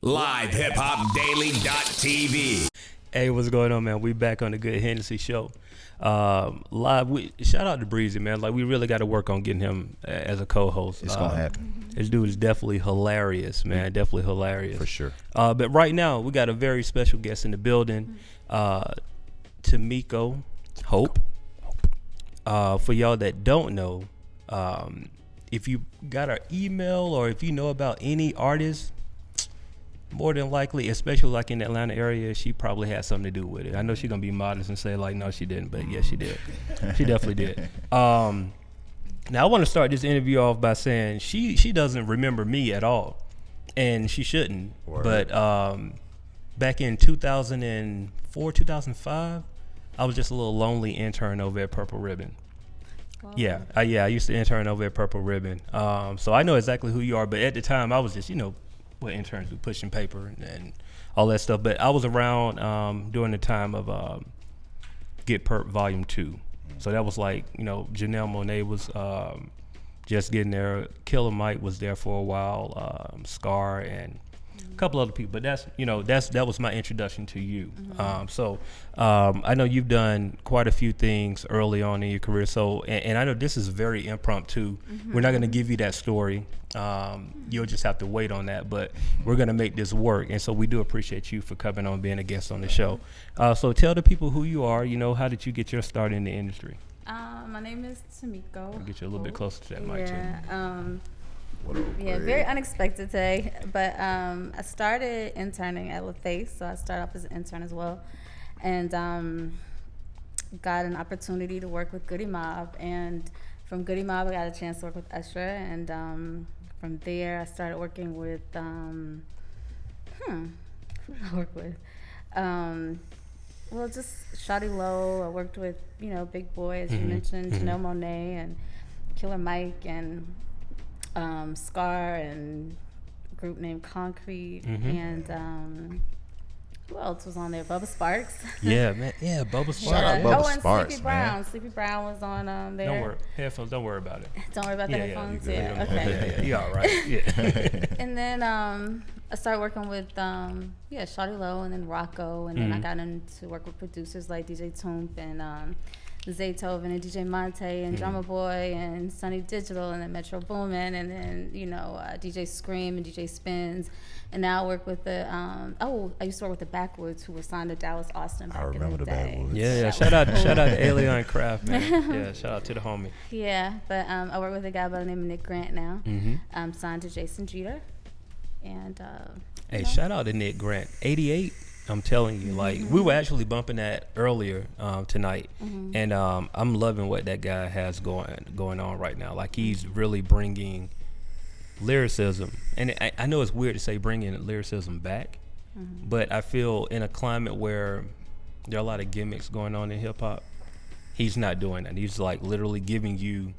LiveHipHopDaily.tv. Hey, what's going on, man? We back on the GoodHenneC show. Live. Shout out to Breezy, man. Like, we really got to work on getting him as a co-host. It's gonna happen. This dude is definitely hilarious, man. Definitely hilarious. For sure. But right now, we got a very special guest in the building. TAMIKO Hope. For y'all that don't know, if you got our email or if you know about any artist, more than likely, especially like in the Atlanta area, she probably had something to do with it. I know she's gonna be modest and say like, no, she didn't, but yes, she did. She definitely did. Now I want to start this interview off by saying she doesn't remember me at all, and she shouldn't. Word. But back in 2004, 2005, I was just a little lonely intern over at Purple Ribbon. Wow. Yeah, I used to intern over at Purple Ribbon. So I know exactly who you are, but at the time I was just, what interns do, pushing paper and all that stuff. But I was around during the time of Get Perp Volume 2. So that was like, Janelle Monáe was just getting there. Killer Mike was there for a while, Scar, and a couple other people. But that was my introduction to you. So I know you've done quite a few things early on in your career. So, and I know this is very impromptu. We're not going to give you that story. You'll just have to wait on that, but we're going to make this work. And so we do appreciate you for coming on, being a guest on the show. So tell the people who you are. How did you get your start in the industry? My name is TAMIKO. I'll get you a little bit closer to that mic too. Very unexpected today, but I started interning at LaFace, so I started off as an intern as well, and got an opportunity to work with Goody Mob, and from Goody Mob I got a chance to work with Usher, and from there I started working with who did I work with? Well, just Shawty Low. I worked with Big Boy, as you mentioned, Janelle Monáe and Killer Mike and Scar and a group named Concrete, and who else was on there? Bubba Sparks. Yeah, man. Yeah, Bubba Sparks. Shout out Bubba Sparks, Sleepy man. Brown. Sleepy Brown was on there. Don't worry, headphones. Don't worry about it. Don't worry about the headphones. Yeah, Okay. You all right? Yeah. And then I started working with Shawty Low and then Rocco, and then I got into work with producers like DJ Toomp and Zaytoven and DJ Monte and Drummer Boy and Sunny Digital and then Metro Boomin and then DJ Scream and DJ Spins, and now I work with the I used to work with the Backwoods, who were signed to Dallas Austin back I remember in the the day. Backwoods. Yeah. Shout out to Alien Craft, man. Yeah, shout out to the homie. Yeah, but I work with a guy by the name of Nick Grant now. I'm signed to Jason Jeter, and hey, shout out to Nick Grant. 88. I'm telling you, like, we were actually bumping that earlier tonight, and I'm loving what that guy has going on right now. Like, he's really bringing lyricism, and I know it's weird to say bringing lyricism back, but I feel in a climate where there are a lot of gimmicks going on in hip hop, he's not doing that. He's like literally giving you,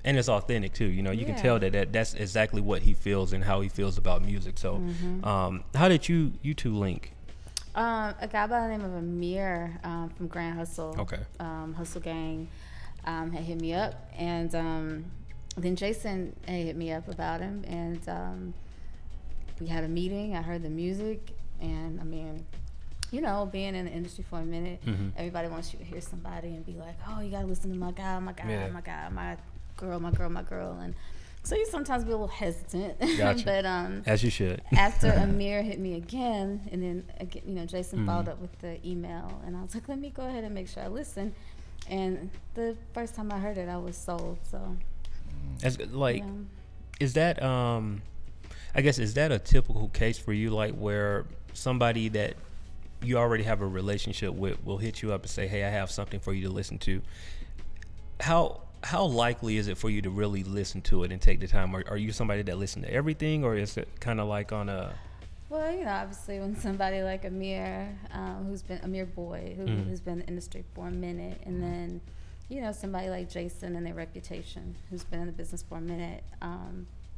and it's authentic too. You can tell that's exactly what he feels and how he feels about music. So, how did you two link? A guy by the name of Amir from Grand Hustle, Hustle Gang, had hit me up, and then Jason had hit me up about him, and we had a meeting. I heard the music, and I mean, being in the industry for a minute, everybody wants you to hear somebody and be like, oh, you gotta listen to my guy, my girl, and so you sometimes be a little hesitant. Gotcha. But as you should. After Amir hit me again, and then again, Jason followed up with the email, and I was like, let me go ahead and make sure I listen. And the first time I heard it, I was sold. So, is that I guess, is that a typical case for you, like where somebody that you already have a relationship with will hit you up and say, hey, I have something for you to listen to? How likely is it for you to really listen to it and take the time? Are you somebody that listens to everything, or is it kind of like on a... Well, obviously when somebody like Amir, Amir Boy, who's been in the industry for a minute, and then, somebody like Jason and their reputation, who's been in the business for a minute,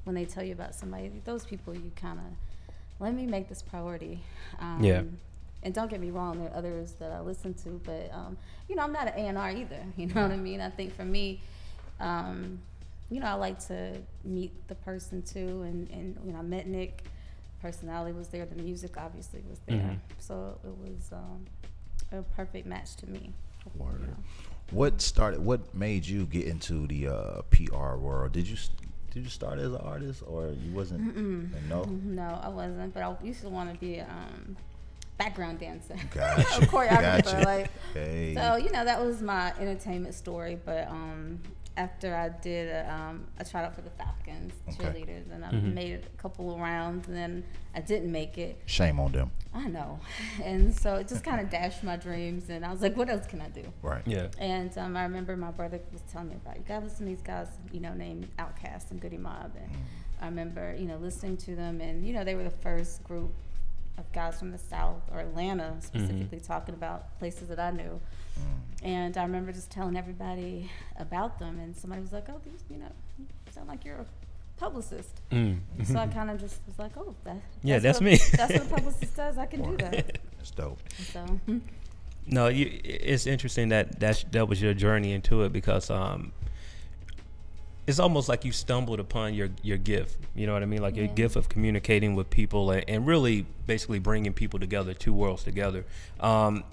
when they tell you about somebody, those people, you kind of, let me make this priority. And don't get me wrong, there are others that I listen to, but, I'm not an A&R either, you know what I mean? I think for me, I like to meet the person too, and I met Nick personality was there, the music obviously was there. So it was a perfect match to me. Word. You know. What made you get into the PR world? Did you start as an artist, or you wasn't? No. No, I wasn't, but I used to want to be a background dancer, Gotcha. a choreographer. Gotcha. Like, Hey. so that was my entertainment story. But after I did I tried out for the Falcons cheerleaders, and I made a couple of rounds, and then I didn't make it. Shame on them. I know, and so it just kind of dashed my dreams, and I was like, what else can I do? Right. Yeah. And I remember my brother was telling me about, you gotta listen to these guys, named Outkast and Goody Mob, and I remember, listening to them, and they were the first group of guys from the South, or Atlanta specifically, talking about places that I knew. And I remember just telling everybody about them, and somebody was like, oh, these, you sound like you're a publicist. So I kind of just was like, oh, that's me. That's what a publicist does. I can do that. That's dope. So No, it's interesting that was your journey into it, because it's almost like you stumbled upon your gift. You know what I mean? Like your gift of communicating with people and really basically bringing people together, two worlds together.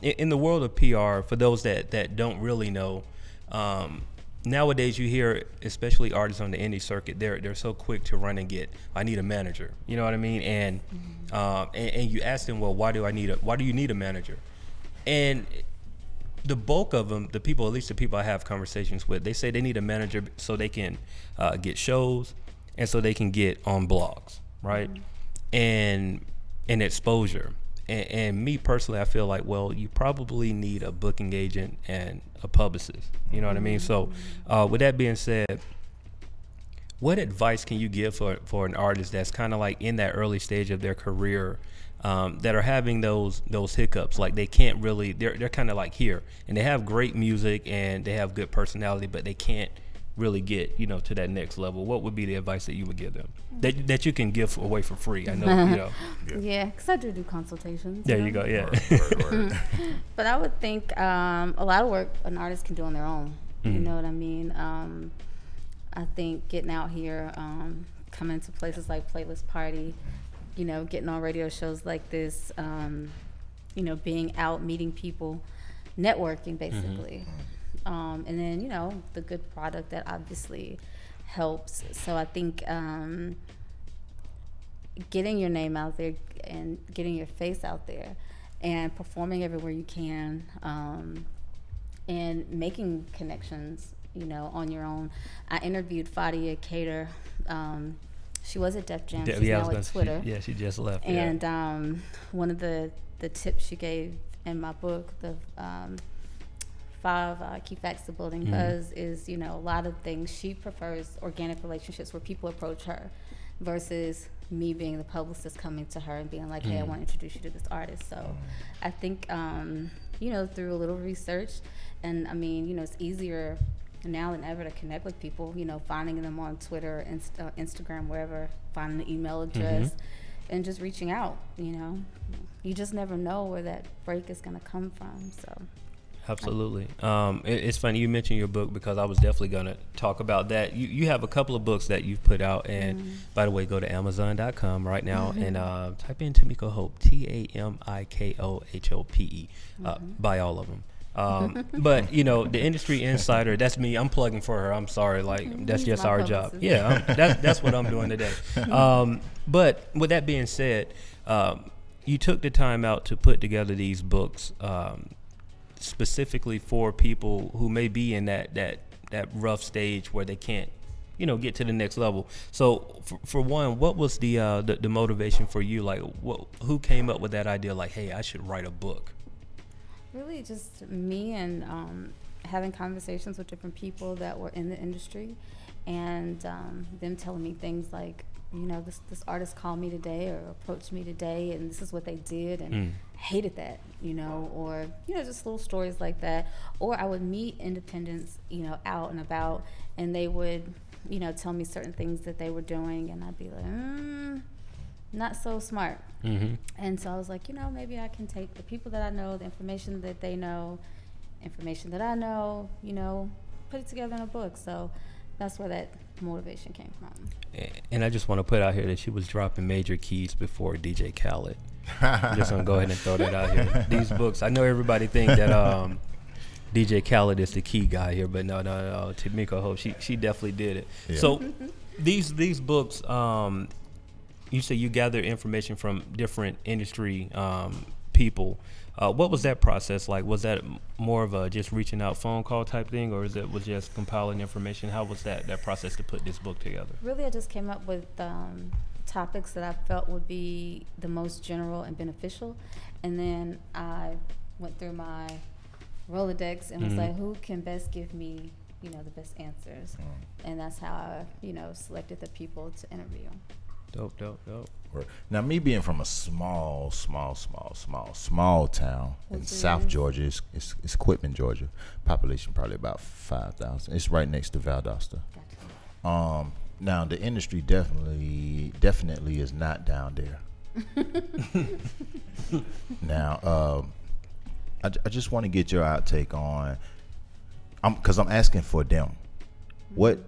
In the world of PR, for those that don't really know, nowadays you hear, especially artists on the indie circuit, they're so quick to run and get, I need a manager. You know what I mean? And and you ask them, well, why do you need a manager? And the bulk of them, at least the people I have conversations with, they say they need a manager so they can get shows and so they can get on blogs, right? And exposure. And me personally, I feel like, well, you probably need a booking agent and a publicist. You know what I mean? So with that being said, what advice can you give for an artist that's kind of like in that early stage of their career, that are having those hiccups? Like they can't really, they're kind of like here, and they have great music and they have good personality, but they can't really get to that next level. What would be the advice that you would give them that you can give away for free? I know Yeah, because I do consultations. There you go. Yeah. Word. But I would think a lot of work an artist can do on their own. You know what I mean? I think getting out here, coming to places like Playlist Party, getting on radio shows like this, being out, meeting people, networking basically. And then, the good product that obviously helps. So I think getting your name out there and getting your face out there and performing everywhere you can, and making connections, on your own. I interviewed Fadia Cater. She was at Def Jam. She's now at Twitter. She just left. And one of the tips she gave in my book, the 5 key facts of building buzz, is a lot of things. She prefers organic relationships where people approach her versus me being the publicist coming to her and being like, hey, I want to introduce you to this artist. So I think through a little research, and I mean, it's easier now than ever to connect with people, finding them on Twitter, Instagram, wherever, finding an email address, and just reaching out. You just never know where that break is going to come from. So absolutely. It's funny you mentioned your book, because I was definitely going to talk about that. You have a couple of books that you've put out, and by the way, go to Amazon.com right now and type in TAMIKO Hope, TAMIKO HOPE. Buy all of them. But the industry insider, that's me. I'm plugging for her. I'm sorry, like that's just our job. Yeah, that's what I'm doing today. But with that being said, you took the time out to put together these books, specifically for people who may be in that rough stage where they can't get to the next level. So for one, what was the motivation for you? Like who came up with that idea, like, hey, I should write a book? Really just me, and having conversations with different people that were in the industry, and them telling me things like, this artist called me today or approached me today, and this is what they did, and hated that, or just little stories like that. Or I would meet independents, out and about, and they would tell me certain things that they were doing, and I'd be like, not so smart. And so I was like, maybe I can take the people that I know, the information that they know, information that I know, put it together in a book. So that's where motivation came from. And I just want to put out here that she was dropping major keys before DJ Khaled. I'm just gonna go ahead and throw that out here. These books, I know everybody think that DJ Khaled is the key guy here, but no. TAMIKO Hope, she definitely did it. Yeah. So these books, you say you gather information from different industry people. What was that process like? Was that more of a just reaching out phone call type thing, or was just compiling information? How was that process to put this book together? Really, I just came up with topics that I felt would be the most general and beneficial, and then I went through my Rolodex and was like, who can best give me, the best answers, and that's how I, selected the people to interview. Dope. Now, me being from a small town in South Georgia, it's Quitman, Georgia. Population probably about 5,000. It's right next to Valdosta. Gotcha. Now the industry definitely is not down there. Now, I just want to get your outtake on, because I'm asking for them. What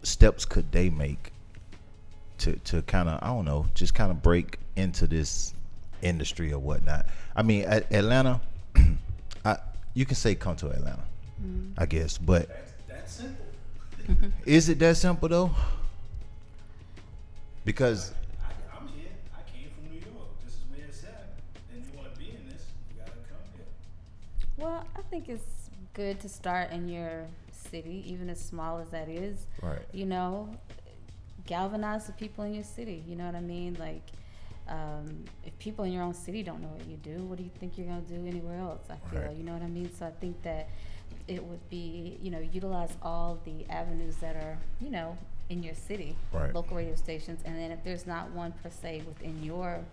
steps could they make to kind of, I don't know, just kind of break into this industry or whatnot? I mean, at Atlanta, you can say come to Atlanta, I guess, but that's simple. Is it that simple though? Because I'm here. I came from New York. This is where it's at. And you want to be in this, you gotta come here. Well, I think it's good to start in your city, even as small as that is. Right. Galvanize the people in your city. You know what I mean? Like, if people in your own city don't know what you do, what do you think you're gonna do anywhere else? I feel, Right. you know what I mean? So I think that it would be, utilize all the avenues that are, in your city, Right. local radio stations, and then if there's not one per se within your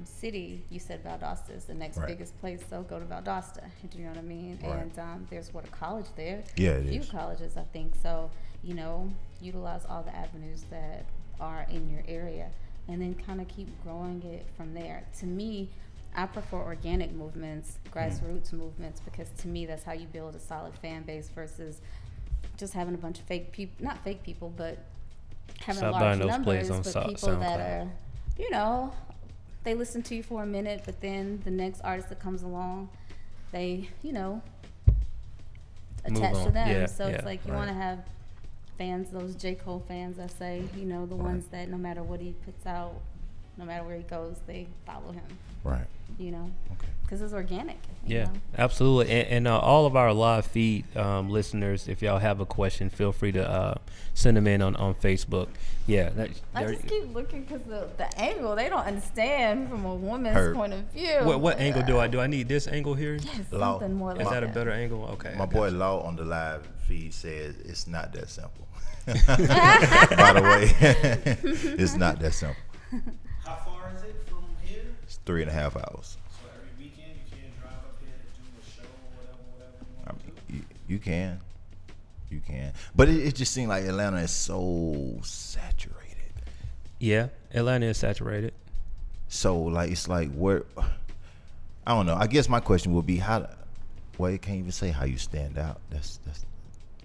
city, you said Valdosta is the next Right. biggest place, so go to Valdosta. Do you know what I mean? Right. And there's a college there. Yeah, a it few is. colleges, I think. So, utilize all the avenues that are in your area, and then kind of keep growing it from there. To me, I prefer organic movements, grassroots movements, because to me that's how you build a solid fan base versus just having a bunch of fake people, not fake people, but having Stop large buying those numbers, plays on but people that SoundCloud. are, they listen to you for a minute, but then the next artist that comes along, they, attach to on. them. Yeah, So it's yeah. like you want to have fans, those J. Cole fans, I say, the ones that no matter what he puts out, no matter where he goes, they follow him, Right. Okay. because it's organic. you Yeah, know? absolutely. And all of our live feed listeners, if y'all have a question, feel free to send them in on Facebook. Yeah. I just keep looking because the angle, they don't understand from a woman's Heard. point of view. What angle do I do? I need this angle here? Yes, Law. something more like Is that a better angle? Okay. My I boy got you. Law on the live feed says it's not that simple. By the way, it's not that simple. How far is it from here? It's 3.5 hours. So every weekend you can't drive up here to do a show or whatever you I want to do? mean, you can, but it just seems like Atlanta is so saturated. Yeah, Atlanta is saturated. So like it's like where, I don't know. I guess my question would be well, you can't even say how you stand out. That's.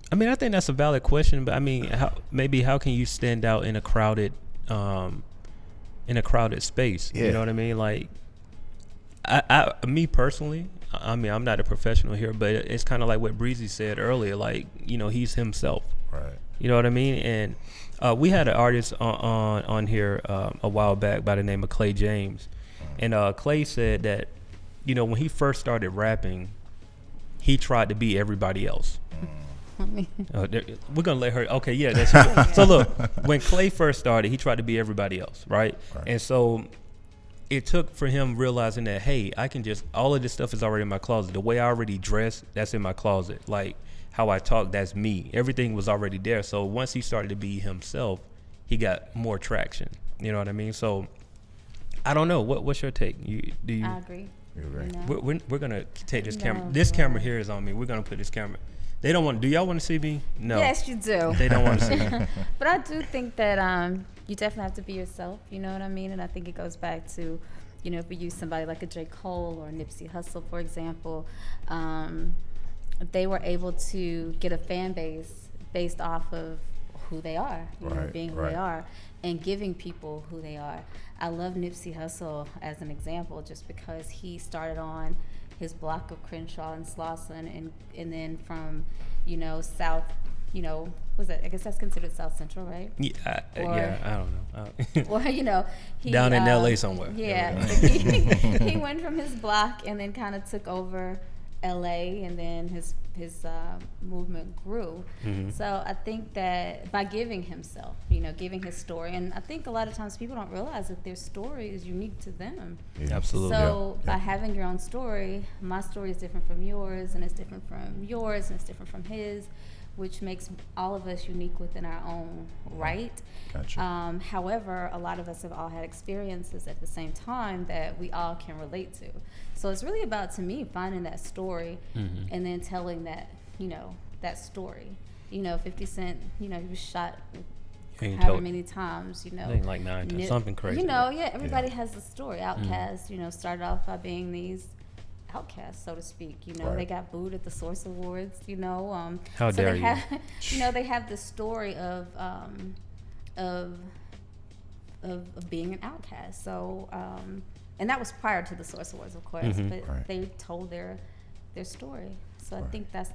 I mean, I think that's a valid question, but I mean, how can you stand out in a crowded space? Yeah. You know what I mean? Like, me personally, I mean, I'm not a professional here, but it's kind of like what Breezy said earlier. Like, he's himself. Right. You know what I mean? And we had an artist on here a while back by the name of Clay James, and Clay said that, when he first started rapping, he tried to be everybody else. We're gonna let her. Okay, yeah. That's so. Look, when Clay first started, he tried to be everybody else, right? And so it took for him realizing that, hey, I can just, all of this stuff is already in my closet. The way I already dress, that's in my closet. Like how I talk, that's me. Everything was already there. So once he started to be himself, he got more traction. You know what I mean? So I don't know. What's your take? Do you? I agree. You agree? We're gonna take this camera. No, This no. camera here is on me. We're gonna put this camera. They don't want. Do y'all want to see me? No. Yes, you do. They don't want to see me. But I do think that you definitely have to be yourself. You know what I mean? And I think it goes back to, if we use somebody like a J. Cole or Nipsey Hussle, for example, they were able to get a fan base based off of who they are, you know, Right, being who right. they are, and giving people who they are. I love Nipsey Hussle as an example, just because he started on his block of Crenshaw and Slauson, and then from, you know, South, you know, was that, I guess that's considered South Central, right? Yeah, Or- yeah, I don't know. Or, you know, he Down in LA somewhere. Yeah, he went from his block and then kind of took over LA, and then his movement grew. Mm-hmm. So I think that by giving himself, you know, giving his story, and I think a lot of times people don't realize that their story is unique to them. Yeah. Absolutely. So Yeah. by having your own story, my story is different from yours, and it's different from yours, and it's different from his, which makes all of us unique within our own right. Gotcha. However, a lot of us have all had experiences at the same time that we all can relate to. So it's really about, to me, finding that story Mhm. and then telling that, you know, that story. You know, 50 Cent, you know, he was shot Ain't however told- many times, you know. I think like 9 times, something crazy. You know, yeah, everybody has a story. Outkast, you know, started off by being these outcasts, so to speak. You know, Right. they got booed at the Source Awards, you know. How so dare they you. have, you know, they have this story of being an outcast. So, and that was prior to the Source Awards, of course, Mhm. but Right. they told their story. So I Right. think that's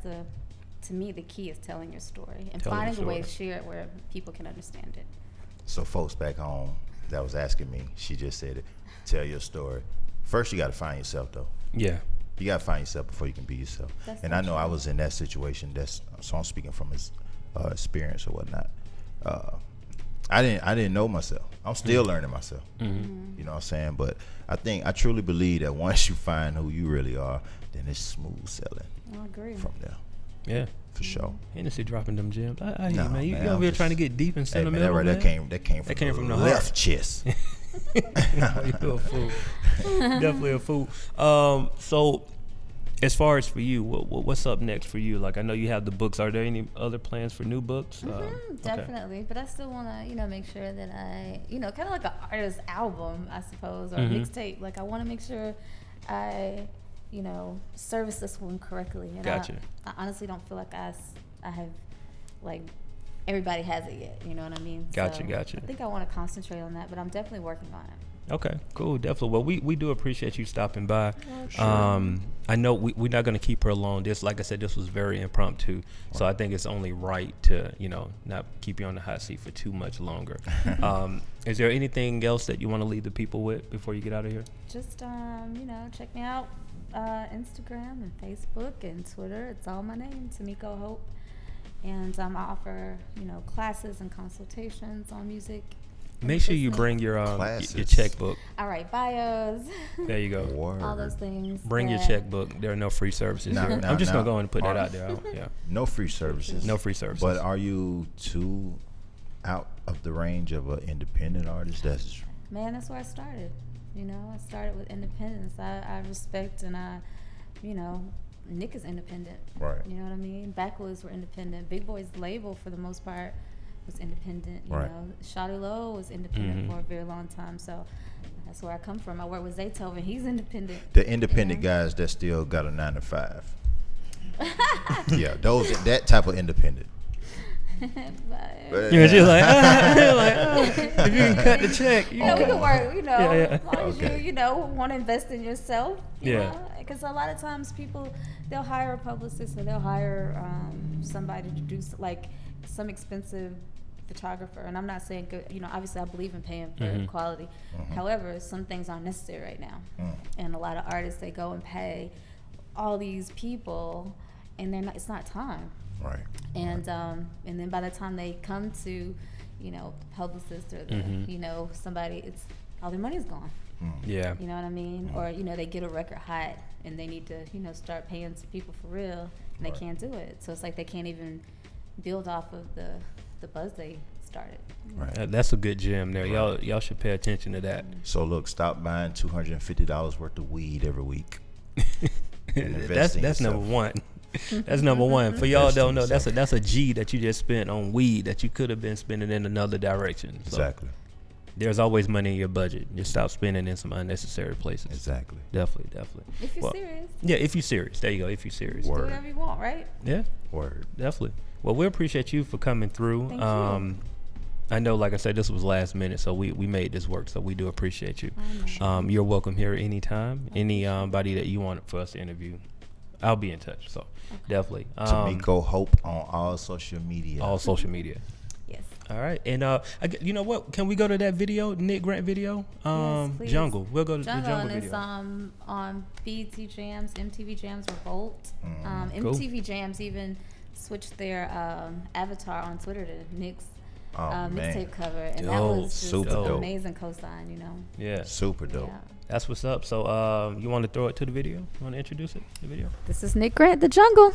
to me, the key is telling your story and Telling your finding a way to story. share it where people can understand it. So folks back home that was asking me, she just said it. Tell your story. First, you got to find yourself, though. Yeah. You got to find yourself before you can be yourself. That's And so I know I true. was in that situation. So I'm speaking from his experience or whatnot. I didn't know myself. I'm still learning myself. Mm-hmm. You know what I'm saying? But I truly believe that once you find who you really are, then it's smooth sailing I agree. from there, Yeah. for sure. Hennessy dropping them gems. I hear No, you, man. You man, over I'm here just- trying to get deep and Hey, man, sentimental, that came from the the left heart. chest. You're a fool. Definitely a fool. So, as far as for you, what's up next for you? Like, I know you have the books. Are there any other plans for new books? Okay. Definitely, but I still want to, you know, make sure that I, you know, kind of like an artist album, I suppose, or Mhm. a mixtape. Like, I want to make sure I, you know, service this one correctly. And Gotcha. I honestly don't feel like I have, like, everybody has it yet. You know what I mean? Gotcha. I think I want to concentrate on that, but I'm definitely working on it. Okay, cool, definitely. Well, we do appreciate you stopping by. Sure. I know we're not going to keep her alone. This, like I said, this was very impromptu, so I think it's only right to, you know, not keep you on the hot seat for too much longer. Is there anything else that you want to leave the people with before you get out of here? Just, you know, check me out, Instagram and Facebook and Twitter. It's all my name, TAMIKO Hope. And I offer, you know, classes and consultations on music. and Make sure you business. bring your Classes. checkbook. All right, bios, There you go. all Word. those things. Bring your that- checkbook. There are no free services Now- here. now- I'm just gonna now, go and put that are- out there. Yeah, No free services. no free services. But are you too out of the range of an independent artist? That's Man, that's where I started. You know, I started with independence. I respect and you know, Nick is independent. Right. You know what I mean? Backwoods were independent. Big Boy's label, for the most part, was independent. You Right. know, Shawty Low was independent Mhm. for a very long time. So that's where I come from. I work with Zaytoven. He's independent. the independent Yeah. guys that still got a 9 to 5. Yeah, that type of independent. But, yeah, she's like, if you can cut the check, you know, we can work, you know, Yeah, yeah. as long as Okay. you know, want to invest in yourself. Yeah. Because a lot of times people, they'll hire a publicist or they'll hire somebody to do, like, some expensive photographer. And I'm not saying, good, you know, obviously I believe in paying for Mhm. quality. However, some things aren't necessary right now. And a lot of artists, they go and pay all these people, and it's not time. Right. And then by the time they come to, you know, the publicist or the, Mhm. you know, somebody, it's all their money's gone. Yeah. You know what I mean? Or, you know, they get a record hot and they need to, you know, start paying some people for real, and they Right. can't do it. So it's like they can't even build off of the buzz they started. Right. That's a good gem there. Y'all should pay attention to that. So look, stop buying $250 worth of weed every week. And invest in That's number yourself. one. That's number one. For y'all Invest in don't know, yourself. that's a G that you just spent on weed that you could have been spending in another direction. So Exactly. there's always money in your budget. Just stop spending in some unnecessary places. Exactly. Definitely. If you're Well, serious, Yeah, if you're serious. There you go. If you're serious. Word. do whatever you want, right? Yeah, Word. definitely. Well, we appreciate you for coming through. Thank you. I know, like I said, this was last minute, so we made this work. So we do appreciate you. You're welcome here anytime. Anybody that you want for us to interview, I'll be in touch. So definitely. TAMIKO Hope on all social media. All social media. Yes. All right, and you know what? Can we go to that video, Nick Grant video? Yes, please. Jungle. We'll go to Jungle, the Jungle and video. it's on BET Jams, MTV Jams, Revolt. Cool. MTV Jams even switched their avatar on Twitter to Nick's mixtape cover, and that Dope. was just Super an dope. amazing cosign, you know. Yeah, Super dope. Yeah. that's what's up. So, you want to throw it to the video? You want to introduce it? The video. This is Nick Grant, The Jungle.